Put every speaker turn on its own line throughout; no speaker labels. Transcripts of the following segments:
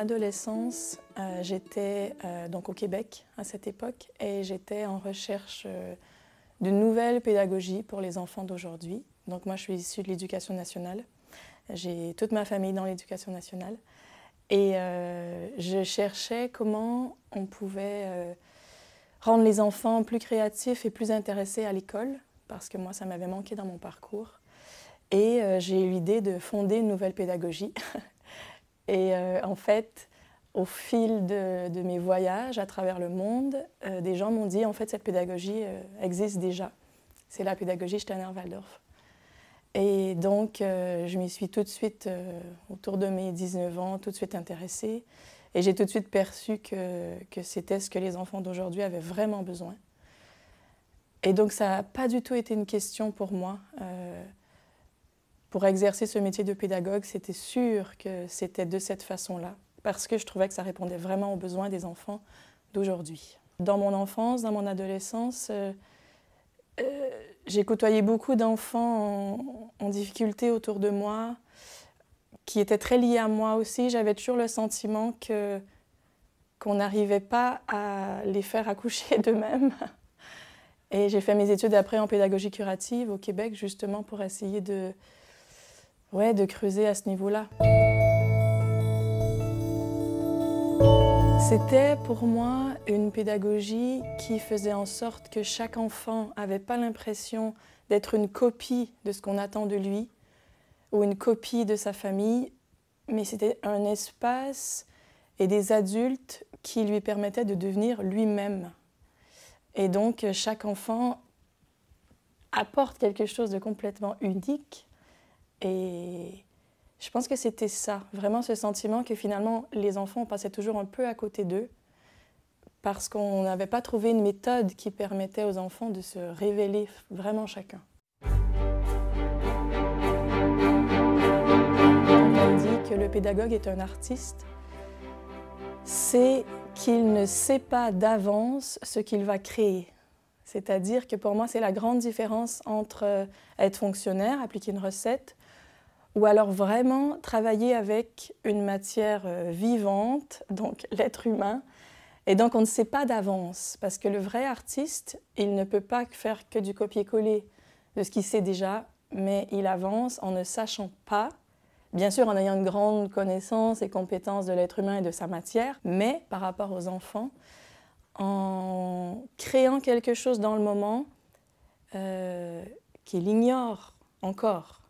adolescence, j'étais donc au Québec à cette époque et j'étais en recherche d'une nouvelle pédagogie pour les enfants d'aujourd'hui. Donc moi, je suis issue de l'éducation nationale. J'ai toute ma famille dans l'éducation nationale. Et je cherchais comment on pouvait rendre les enfants plus créatifs et plus intéressés à l'école, parce que moi, ça m'avait manqué dans mon parcours. Et j'ai eu l'idée de fonder une nouvelle pédagogie. Et en fait, au fil de mes voyages à travers le monde, des gens m'ont dit, en fait, cette pédagogie existe déjà. C'est la pédagogie Steiner-Waldorf. Et donc, je m'y suis tout de suite, autour de mes 19 ans, tout de suite intéressée. Et j'ai tout de suite perçu que c'était ce que les enfants d'aujourd'hui avaient vraiment besoin. Et donc, ça n'a pas du tout été une question pour moi. Pour exercer ce métier de pédagogue, c'était sûr que c'était de cette façon-là, parce que je trouvais que ça répondait vraiment aux besoins des enfants d'aujourd'hui. Dans mon enfance, dans mon adolescence, j'ai côtoyé beaucoup d'enfants en difficulté autour de moi, qui étaient très liés à moi aussi. J'avais toujours le sentiment qu'on n'arrivait pas à les faire accoucher d'eux-mêmes. Et j'ai fait mes études après en pédagogie curative au Québec, justement pour essayer de creuser à ce niveau-là. C'était pour moi une pédagogie qui faisait en sorte que chaque enfant n'avait pas l'impression d'être une copie de ce qu'on attend de lui ou une copie de sa famille, mais c'était un espace et des adultes qui lui permettaient de devenir lui-même. Et donc chaque enfant apporte quelque chose de complètement unique. Et je pense que c'était ça, vraiment ce sentiment que finalement les enfants on passait toujours un peu à côté d'eux parce qu'on n'avait pas trouvé une méthode qui permettait aux enfants de se révéler vraiment chacun. On dit que le pédagogue est un artiste, c'est qu'il ne sait pas d'avance ce qu'il va créer. C'est-à-dire que pour moi, c'est la grande différence entre être fonctionnaire, appliquer une recette, ou alors vraiment travailler avec une matière vivante, donc l'être humain. Et donc on ne sait pas d'avance, parce que le vrai artiste, il ne peut pas faire que du copier-coller de ce qu'il sait déjà, mais il avance en ne sachant pas, bien sûr en ayant une grande connaissance et compétence de l'être humain et de sa matière, mais par rapport aux enfants, en créant quelque chose dans le moment qu'il ignore encore.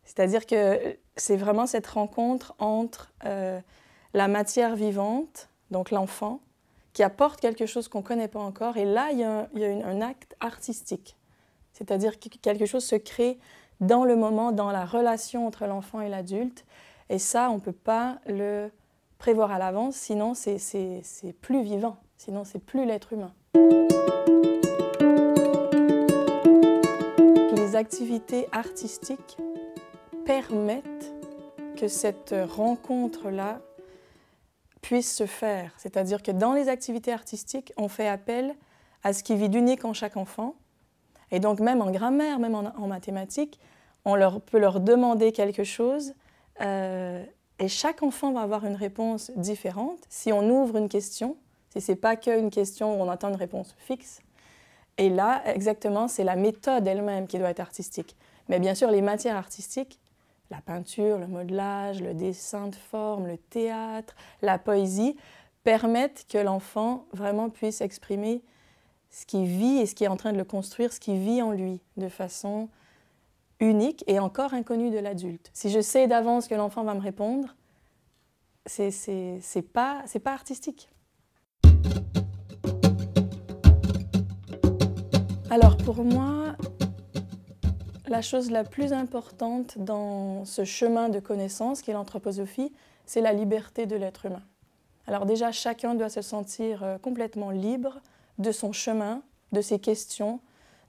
C'est-à-dire que c'est vraiment cette rencontre entre la matière vivante, donc l'enfant, qui apporte quelque chose qu'on ne connaît pas encore, et là, il y a un acte artistique. C'est-à-dire que quelque chose se crée dans le moment, dans la relation entre l'enfant et l'adulte, et ça, on ne peut pas le prévoir à l'avance, sinon c'est plus vivant, sinon c'est plus l'être humain. Les activités artistiques permettent que cette rencontre-là puisse se faire. C'est-à-dire que dans les activités artistiques, on fait appel à ce qui vit d'unique en chaque enfant. Et donc même en grammaire, même en mathématiques, peut leur demander quelque chose et chaque enfant va avoir une réponse différente. Si on ouvre une question, si ce n'est pas qu'une question où on attend une réponse fixe, et là, exactement, c'est la méthode elle-même qui doit être artistique. Mais bien sûr, les matières artistiques, la peinture, le modelage, le dessin de forme, le théâtre, la poésie, permettent que l'enfant vraiment puisse exprimer ce qu'il vit et ce qui est en train de le construire, ce qu'il vit en lui, de façon unique et encore inconnue de l'adulte. Si je sais d'avance que l'enfant va me répondre, c'est pas artistique. Alors pour moi, la chose la plus importante dans ce chemin de connaissance qu'est l'anthroposophie, c'est la liberté de l'être humain. Alors déjà, chacun doit se sentir complètement libre de son chemin, de ses questions,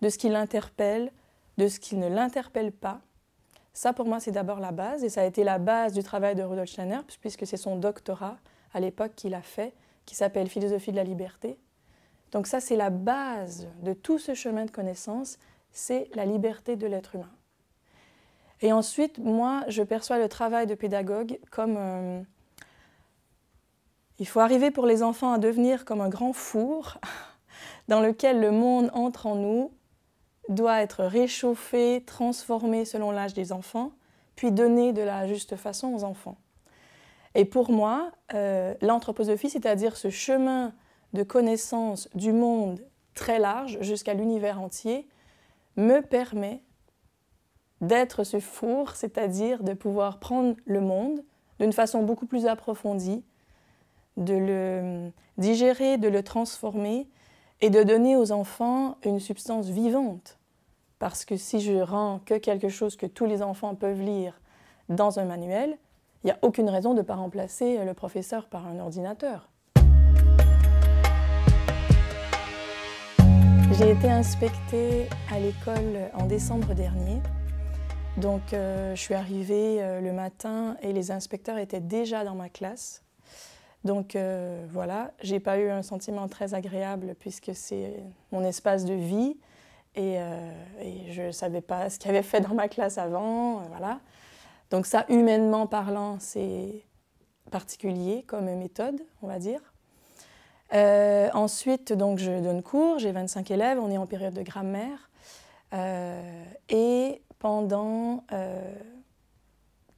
de ce qui l'interpelle, de ce qui ne l'interpelle pas. Ça, pour moi, c'est d'abord la base, et ça a été la base du travail de Rudolf Steiner, puisque c'est son doctorat à l'époque qu'il a fait, qui s'appelle « Philosophie de la liberté ». Donc ça, c'est la base de tout ce chemin de connaissance, c'est la liberté de l'être humain. – Et ensuite, moi, je perçois le travail de pédagogue comme Il faut arriver pour les enfants à devenir comme un grand four dans lequel le monde entre en nous, doit être réchauffé, transformé selon l'âge des enfants, puis donné de la juste façon aux enfants. Et pour moi, l'anthroposophie, c'est-à-dire ce chemin de connaissance du monde très large jusqu'à l'univers entier, me permet d'être ce four, c'est-à-dire de pouvoir prendre le monde d'une façon beaucoup plus approfondie, de le digérer, de le transformer et de donner aux enfants une substance vivante. Parce que si je rends que quelque chose que tous les enfants peuvent lire dans un manuel, il n'y a aucune raison de ne pas remplacer le professeur par un ordinateur. J'ai été inspectée à l'école en décembre dernier. Donc je suis arrivée le matin et les inspecteurs étaient déjà dans ma classe. Donc voilà, j'ai pas eu un sentiment très agréable puisque c'est mon espace de vie et je ne savais pas ce qu'il y avait fait dans ma classe avant, voilà. Donc ça, humainement parlant, c'est particulier comme méthode, on va dire. Ensuite, donc, je donne cours, j'ai 25 élèves, on est en période de grammaire. Et pendant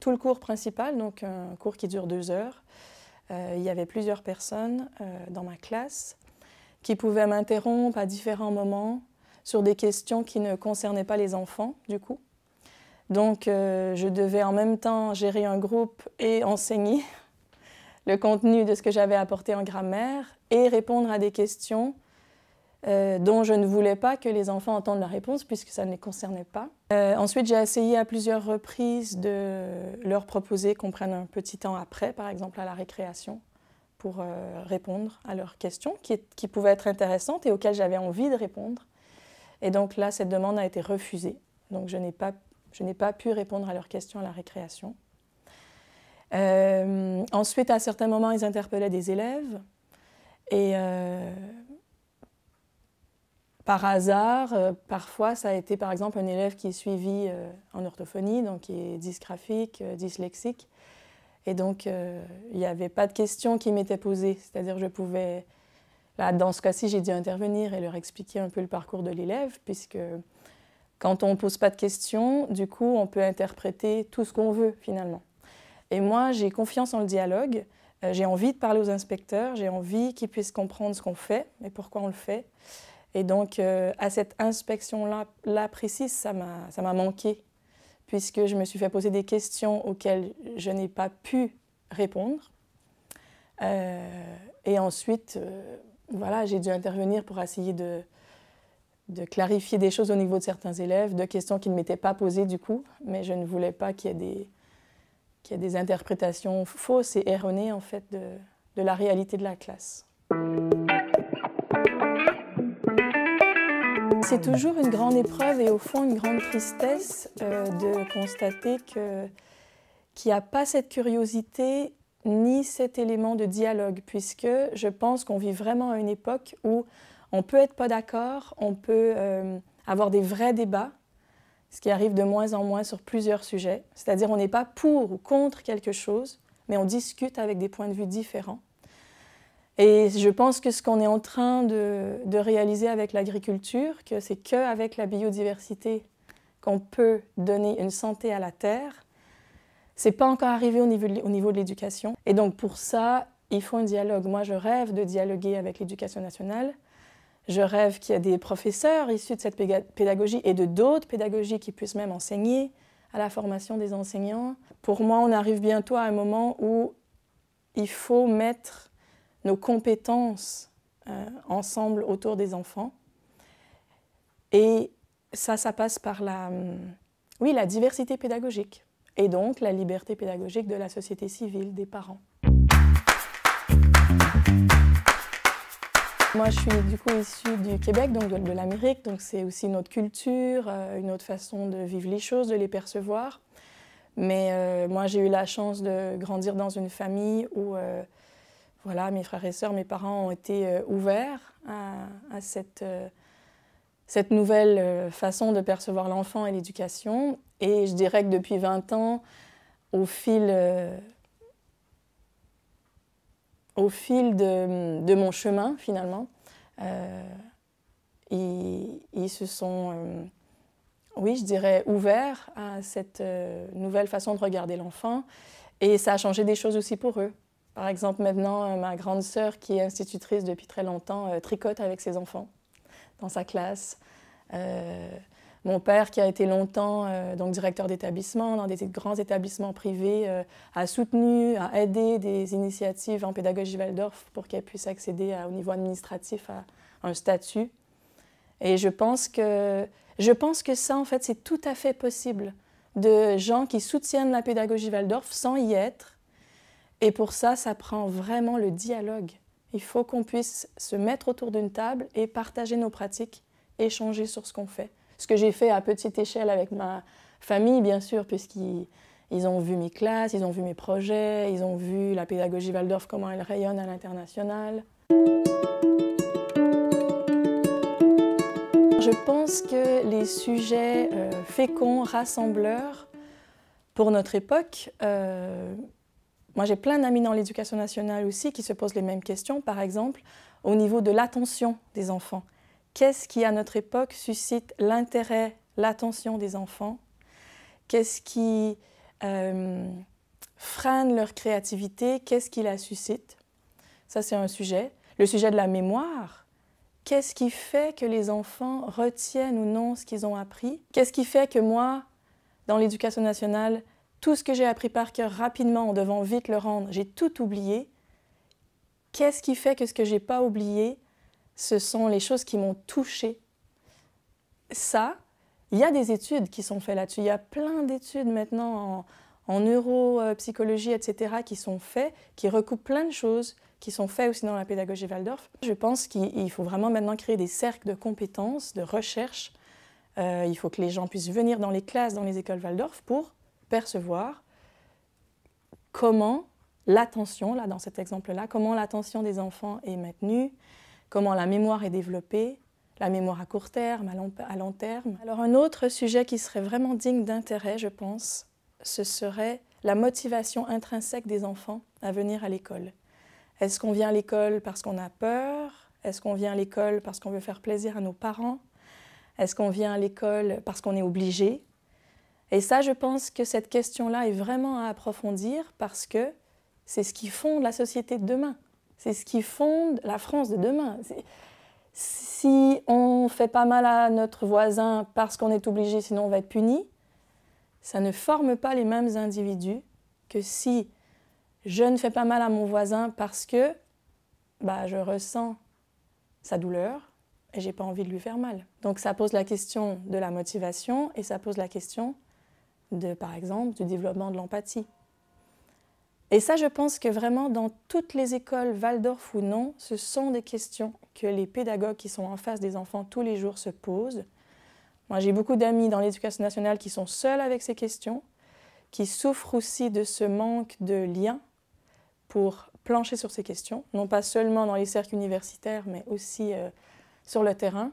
tout le cours principal, donc un cours qui dure 2 heures, il y avait plusieurs personnes dans ma classe qui pouvaient m'interrompre à différents moments sur des questions qui ne concernaient pas les enfants, du coup. Donc, je devais en même temps gérer un groupe et enseigner le contenu de ce que j'avais apporté en grammaire et répondre à des questions dont je ne voulais pas que les enfants entendent la réponse puisque ça ne les concernait pas. Ensuite, j'ai essayé à plusieurs reprises de leur proposer qu'on prenne un petit temps après, par exemple à la récréation, pour répondre à leurs questions qui pouvaient être intéressantes et auxquelles j'avais envie de répondre. Et donc là, cette demande a été refusée. Donc je n'ai pas pu répondre à leurs questions à la récréation. Ensuite, à certains moments, ils interpellaient des élèves. Et par hasard, parfois, ça a été par exemple un élève qui est suivi en orthophonie, donc qui est dysgraphique, dyslexique. Et donc, il n'y avait pas de questions qui m'étaient posées. C'est-à-dire je pouvais... Là, dans ce cas-ci, j'ai dû intervenir et leur expliquer un peu le parcours de l'élève, puisque quand on ne pose pas de questions, du coup, on peut interpréter tout ce qu'on veut, finalement. Et moi, j'ai confiance en le dialogue. J'ai envie de parler aux inspecteurs, j'ai envie qu'ils puissent comprendre ce qu'on fait et pourquoi on le fait. Et donc, à cette inspection-là précise, ça m'a manqué, puisque je me suis fait poser des questions auxquelles je n'ai pas pu répondre. Et ensuite, voilà, j'ai dû intervenir pour essayer de clarifier des choses au niveau de certains élèves, de questions qui ne m'étaient pas posées du coup, mais je ne voulais pas qu'il y ait des interprétations fausses et erronées en fait de la réalité de la classe. C'est toujours une grande épreuve et au fond une grande tristesse de constater qu'il n'y a pas cette curiosité ni cet élément de dialogue, puisque je pense qu'on vit vraiment à une époque où on peut être pas d'accord, on peut avoir des vrais débats, ce qui arrive de moins en moins sur plusieurs sujets. C'est-à-dire on n'est pas pour ou contre quelque chose, mais on discute avec des points de vue différents. Et je pense que ce qu'on est en train de réaliser avec l'agriculture, que c'est qu'avec la biodiversité qu'on peut donner une santé à la terre, c'est pas encore arrivé au niveau de l'éducation. Et donc pour ça, il faut un dialogue. Moi, je rêve de dialoguer avec l'éducation nationale. Je rêve qu'il y ait des professeurs issus de cette pédagogie et de d'autres pédagogies qui puissent même enseigner à la formation des enseignants. Pour moi, on arrive bientôt à un moment où il faut mettre nos compétences ensemble autour des enfants. Et ça passe par la diversité pédagogique et donc la liberté pédagogique de la société civile, des parents. Moi, je suis du coup issue du Québec, donc de l'Amérique, donc c'est aussi une autre culture, une autre façon de vivre les choses, de les percevoir. Mais moi, j'ai eu la chance de grandir dans une famille où voilà, mes frères et sœurs, mes parents ont été ouverts à cette nouvelle façon de percevoir l'enfant et l'éducation. Et je dirais que depuis 20 ans, au fil au fil de mon chemin, finalement, ils se sont, oui, je dirais, ouverts à cette nouvelle façon de regarder l'enfant. Et ça a changé des choses aussi pour eux. Par exemple, maintenant, ma grande sœur, qui est institutrice depuis très longtemps, tricote avec ses enfants dans sa classe. Mon père, qui a été longtemps donc directeur d'établissement dans des grands établissements privés, a soutenu, a aidé des initiatives en pédagogie Waldorf pour qu'elles puissent accéder au niveau administratif à un statut. Et je pense que ça, en fait, c'est tout à fait possible, de gens qui soutiennent la pédagogie Waldorf sans y être. Et pour ça, ça prend vraiment le dialogue. Il faut qu'on puisse se mettre autour d'une table et partager nos pratiques, échanger sur ce qu'on fait. Ce que j'ai fait à petite échelle avec ma famille, bien sûr, puisqu'ils ont vu mes classes, ils ont vu mes projets, ils ont vu la pédagogie Waldorf, comment elle rayonne à l'international. Je pense que les sujets féconds, rassembleurs, pour notre époque, moi j'ai plein d'amis dans l'éducation nationale aussi qui se posent les mêmes questions, par exemple, au niveau de l'attention des enfants. Qu'est-ce qui, à notre époque, suscite l'intérêt, l'attention des enfants? Qu'est-ce qui freine leur créativité? Qu'est-ce qui la suscite? Ça, c'est un sujet. Le sujet de la mémoire. Qu'est-ce qui fait que les enfants retiennent ou non ce qu'ils ont appris? Qu'est-ce qui fait que moi, dans l'éducation nationale, tout ce que j'ai appris par cœur rapidement, en devant vite le rendre, j'ai tout oublié? Qu'est-ce qui fait que ce que je n'ai pas oublié, ce sont les choses qui m'ont touchée? Ça, il y a des études qui sont faites là-dessus. Il y a plein d'études maintenant en neuropsychologie, etc., qui sont faites, qui recoupent plein de choses, qui sont faites aussi dans la pédagogie Waldorf. Je pense qu'il faut vraiment maintenant créer des cercles de compétences, de recherche. Il faut que les gens puissent venir dans les classes, dans les écoles Waldorf, pour percevoir comment l'attention, là dans cet exemple-là, comment l'attention des enfants est maintenue, comment la mémoire est développée, la mémoire à court terme, à long terme. Alors un autre sujet qui serait vraiment digne d'intérêt, je pense, ce serait la motivation intrinsèque des enfants à venir à l'école. Est-ce qu'on vient à l'école parce qu'on a peur? Est-ce qu'on vient à l'école parce qu'on veut faire plaisir à nos parents? Est-ce qu'on vient à l'école parce qu'on est obligé? Et ça, je pense que cette question-là est vraiment à approfondir parce que c'est ce qui fonde la société de demain. C'est ce qui fonde la France de demain. Si on fait pas mal à notre voisin parce qu'on est obligé, sinon on va être puni, ça ne forme pas les mêmes individus que si je ne fais pas mal à mon voisin parce que je ressens sa douleur et je n'ai pas envie de lui faire mal. Donc ça pose la question de la motivation et ça pose la question par exemple, du développement de l'empathie. Et ça, je pense que vraiment, dans toutes les écoles, Waldorf ou non, ce sont des questions que les pédagogues qui sont en face des enfants tous les jours se posent. Moi, j'ai beaucoup d'amis dans l'éducation nationale qui sont seuls avec ces questions, qui souffrent aussi de ce manque de lien pour plancher sur ces questions, non pas seulement dans les cercles universitaires, mais aussi sur le terrain.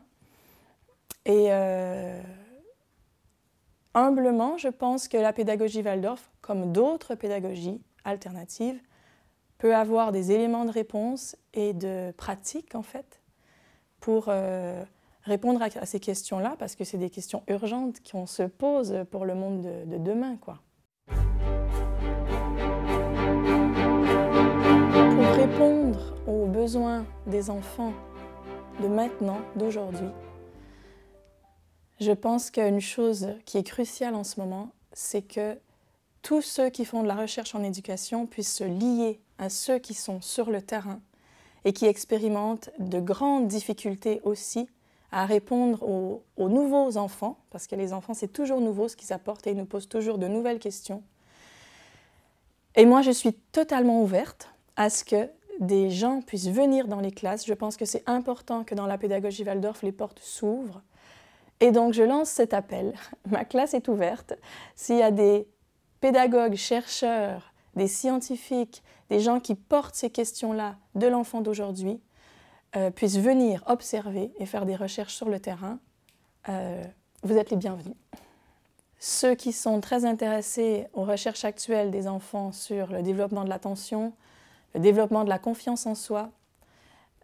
Et humblement, je pense que la pédagogie Waldorf, comme d'autres pédagogies alternatives, peut avoir des éléments de réponse et de pratique, en fait, pour répondre à ces questions-là, parce que c'est des questions urgentes qu'on se pose pour le monde de demain, quoi. Pour répondre aux besoins des enfants de maintenant, d'aujourd'hui, je pense qu'une chose qui est cruciale en ce moment, c'est que tous ceux qui font de la recherche en éducation puissent se lier à ceux qui sont sur le terrain et qui expérimentent de grandes difficultés aussi à répondre aux nouveaux enfants, parce que les enfants, c'est toujours nouveau ce qu'ils apportent et ils nous posent toujours de nouvelles questions. Et moi, je suis totalement ouverte à ce que des gens puissent venir dans les classes. Je pense que c'est important que dans la pédagogie Waldorf, les portes s'ouvrent. Et donc, je lance cet appel. Ma classe est ouverte. S'il y a des pédagogues, chercheurs, des scientifiques, des gens qui portent ces questions-là de l'enfant d'aujourd'hui, puissent venir observer et faire des recherches sur le terrain, vous êtes les bienvenus. Ceux qui sont très intéressés aux recherches actuelles des enfants sur le développement de l'attention, le développement de la confiance en soi,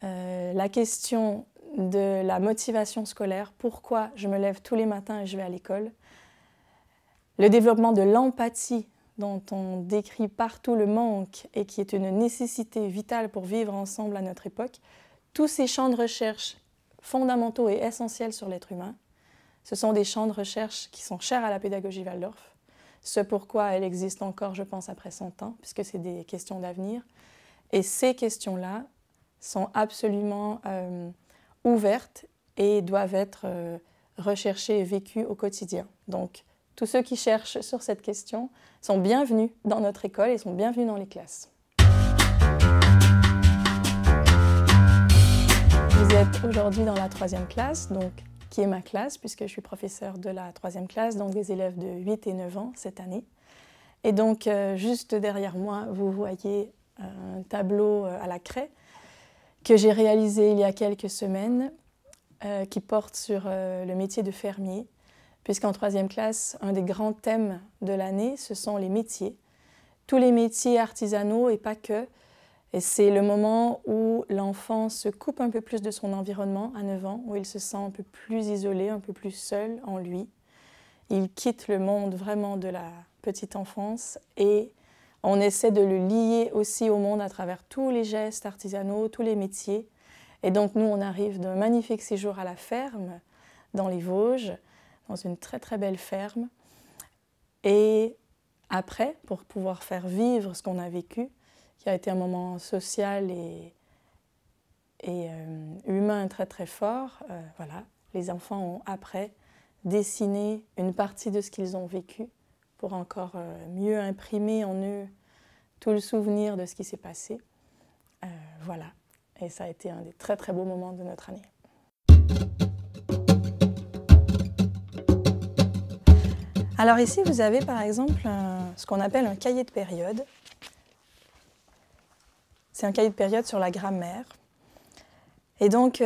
la question de la motivation scolaire, pourquoi je me lève tous les matins et je vais à l'école, le développement de l'empathie dont on décrit partout le manque et qui est une nécessité vitale pour vivre ensemble à notre époque, tous ces champs de recherche fondamentaux et essentiels sur l'être humain, ce sont des champs de recherche qui sont chers à la pédagogie Waldorf, ce pourquoi elle existe encore, je pense, après 100 ans, puisque c'est des questions d'avenir. Et ces questions-là sont absolument ouvertes et doivent être recherchées et vécues au quotidien. Donc, tous ceux qui cherchent sur cette question sont bienvenus dans notre école et sont bienvenus dans les classes. Vous êtes aujourd'hui dans la 3e classe, donc, qui est ma classe, puisque je suis professeure de la 3e classe, donc des élèves de 8 et 9 ans cette année. Et donc, juste derrière moi, vous voyez un tableau à la craie que j'ai réalisé il y a quelques semaines, qui porte sur le métier de fermier, puisqu'en 3e classe, un des grands thèmes de l'année, ce sont les métiers. Tous les métiers artisanaux et pas que. Et c'est le moment où l'enfant se coupe un peu plus de son environnement à 9 ans, où il se sent un peu plus isolé, un peu plus seul en lui. Il quitte le monde vraiment de la petite enfance et on essaie de le lier aussi au monde à travers tous les gestes artisanaux, tous les métiers. Et donc nous, on arrive d'un magnifique séjour à la ferme, dans les Vosges, dans une très très belle ferme. Et après, pour pouvoir faire vivre ce qu'on a vécu, qui a été un moment social et humain très très fort, voilà, les enfants ont après dessiné une partie de ce qu'ils ont vécu pour encore mieux imprimer en eux tout le souvenir de ce qui s'est passé. Voilà, et ça a été un des très très beaux moments de notre année. Alors ici, vous avez par exemple ce qu'on appelle un cahier de période. C'est un cahier de période sur la grammaire. Et donc,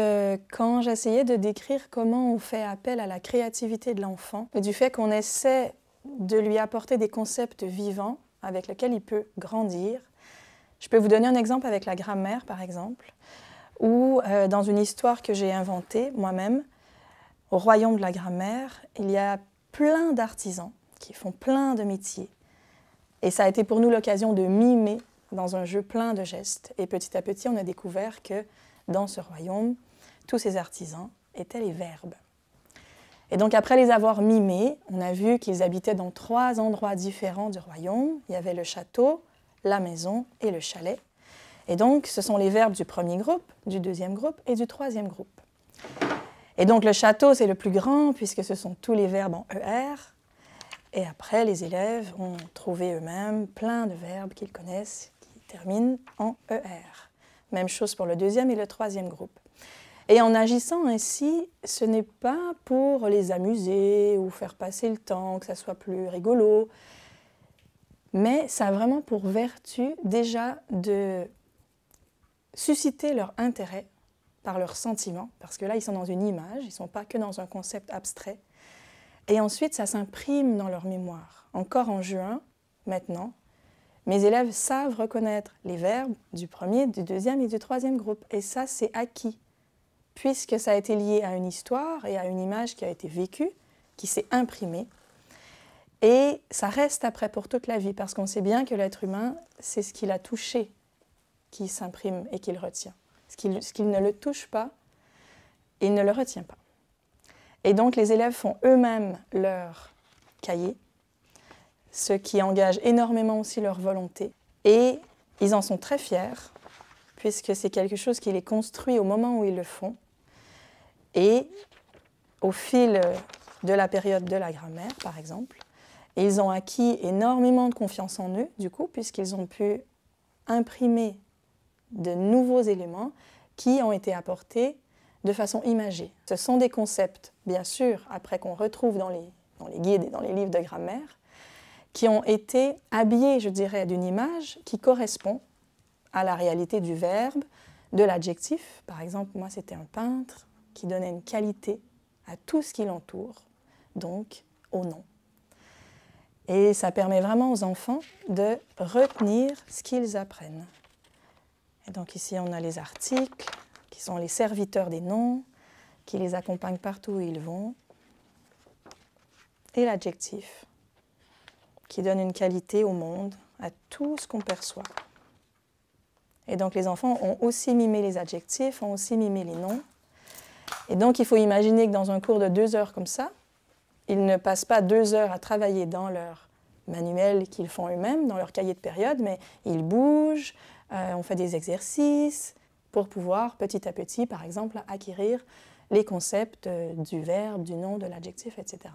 quand j'essayais de décrire comment on fait appel à la créativité de l'enfant, et du fait qu'on essaie de lui apporter des concepts vivants avec lesquels il peut grandir, je peux vous donner un exemple avec la grammaire, par exemple, où dans une histoire que j'ai inventée moi-même, au royaume de la grammaire, il y a plein d'artisans qui font plein de métiers. Et ça a été pour nous l'occasion de mimer dans un jeu plein de gestes. Et petit à petit, on a découvert que dans ce royaume, tous ces artisans étaient les verbes. Et donc après les avoir mimés, on a vu qu'ils habitaient dans 3 endroits différents du royaume. Il y avait le château, la maison et le chalet. Et donc ce sont les verbes du 1er groupe, du 2e groupe et du 3e groupe. Et donc le château, c'est le plus grand puisque ce sont tous les verbes en ER. Et après, les élèves ont trouvé eux-mêmes plein de verbes qu'ils connaissent qui terminent en ER. Même chose pour le 2e et le 3e groupe. Et en agissant ainsi, ce n'est pas pour les amuser ou faire passer le temps, que ça soit plus rigolo, mais ça a vraiment pour vertu déjà de susciter leur intérêt par leurs sentiments, parce que là, ils sont dans une image, ils ne sont pas que dans un concept abstrait. Et ensuite, ça s'imprime dans leur mémoire. Encore en juin, maintenant, mes élèves savent reconnaître les verbes du 1er, du 2e et du 3e groupe. Et ça, c'est acquis, puisque ça a été lié à une histoire et à une image qui a été vécue, qui s'est imprimée. Et ça reste après pour toute la vie, parce qu'on sait bien que l'être humain, c'est ce qu'il a touché qui s'imprime et qu'il retient. Ce qu'il ne le touche pas, il ne le retient pas. Et donc les élèves font eux-mêmes leur cahier, ce qui engage énormément aussi leur volonté. Et ils en sont très fiers, puisque c'est quelque chose qui les construit au moment où ils le font. Et au fil de la période de la grammaire, par exemple, ils ont acquis énormément de confiance en eux, du coup, puisqu'ils ont pu imprimer de nouveaux éléments qui ont été apportés de façon imagée. Ce sont des concepts, bien sûr, après qu'on retrouve dans les guides et dans les livres de grammaire, qui ont été habillés, je dirais, d'une image qui correspond à la réalité du verbe, de l'adjectif. Par exemple, moi, c'était un peintre qui donnait une qualité à tout ce qui l'entoure, donc au nom. Et ça permet vraiment aux enfants de retenir ce qu'ils apprennent. Et donc ici, on a les articles, qui sont les serviteurs des noms, qui les accompagnent partout où ils vont. Et l'adjectif, qui donne une qualité au monde, à tout ce qu'on perçoit. Et donc les enfants ont aussi mimé les adjectifs, ont aussi mimé les noms. Et donc il faut imaginer que dans un cours de 2 heures comme ça, ils ne passent pas 2 heures à travailler dans leur manuel qu'ils font eux-mêmes, dans leur cahier de période, mais ils bougent, on fait des exercices pour pouvoir petit à petit, par exemple, acquérir les concepts du verbe, du nom, de l'adjectif, etc.